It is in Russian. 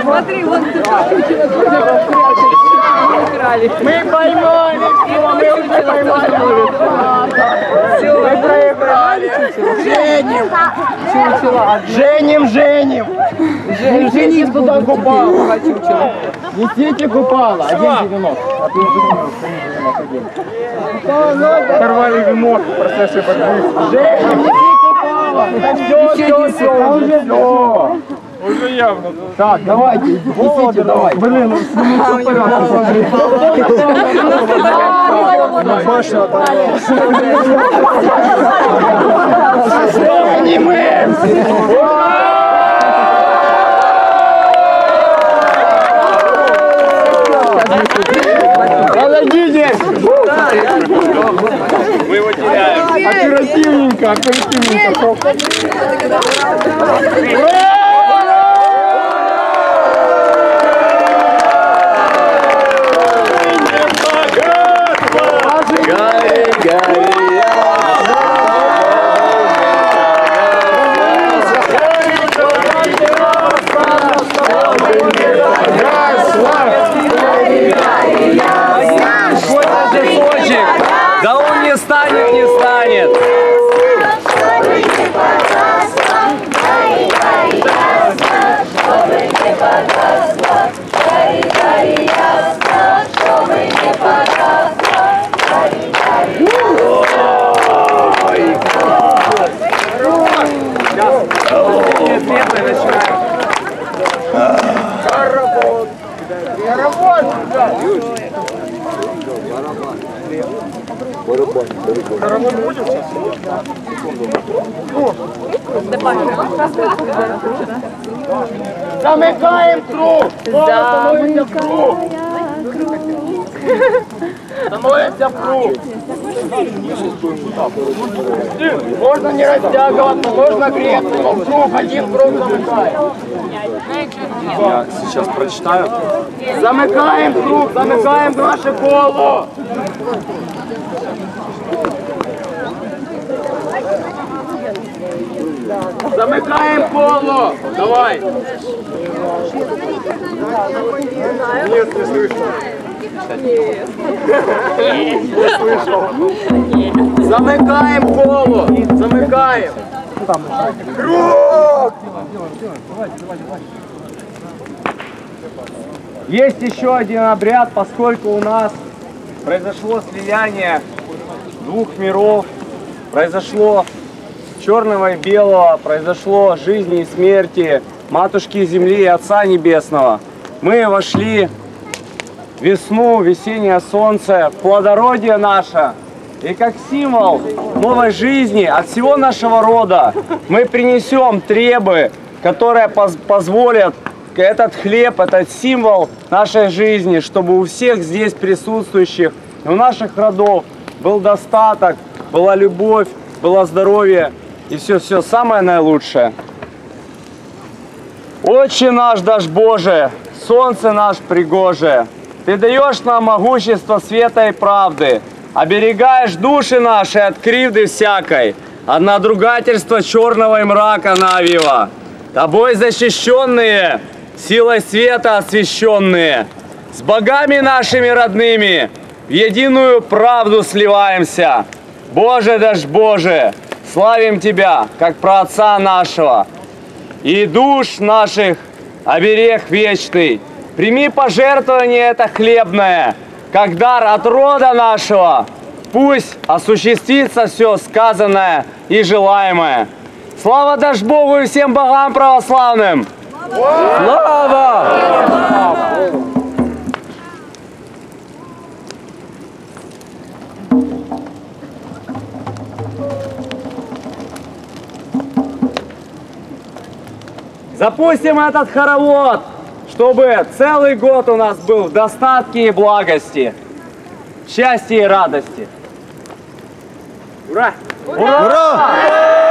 Смотри, вот Мы поймали! Мы поймали! Мы проиграли! Женим! Женить туда купала! Несите купала! 1 венок. Оторвали венок в процессе борьбы. Женим, неси купала! Все! Уже явно. Так, давайте, несите, давай. Блин, ну Башня оторвалась. Подождите! Мы его теряем. Оперативненько. Да он не станет. Замыкаем круг! Становимся в круг! Становимся в круг! Можно не растягиваться, можно греться, но в круг, 1 круг замыкаем. Я сейчас прочитаю. Замыкаем круг, замыкаем наше коло. Замыкаем коло. Давай. Нет, не слышно. Не слышал. Замыкаем коло. Замыкаем. Круг. Есть еще один обряд, поскольку у нас произошло слияние 2 миров, произошло черного и белого, произошло жизни и смерти Матушки Земли и Отца Небесного. Мы вошли в весну, весеннее солнце, плодородие наше. И как символ новой жизни от всего нашего рода мы принесем требы, которые позволят этот хлеб, этот символ нашей жизни, чтобы у всех здесь присутствующих, у наших родов был достаток, была любовь, было здоровье и все самое наилучшее. Отче наш, дашь Боже, солнце наш пригожее, Ты даешь нам могущество света и правды, оберегаешь души наши от кривды всякой, от надругательства черного и мрака навива. Тобой защищенные, силой света освященные, с богами нашими родными в единую правду сливаемся. Боже, дашь Боже, славим Тебя, как праотца нашего, и душ наших оберег вечный. Прими пожертвование это хлебное, как дар от рода нашего. Пусть осуществится все сказанное и желаемое. Слава дашь Богу и всем богам православным! Слава! Запустим этот хоровод, чтобы целый год у нас был в достатке и благости, в счастье и радости. Ура! Ура! Ура!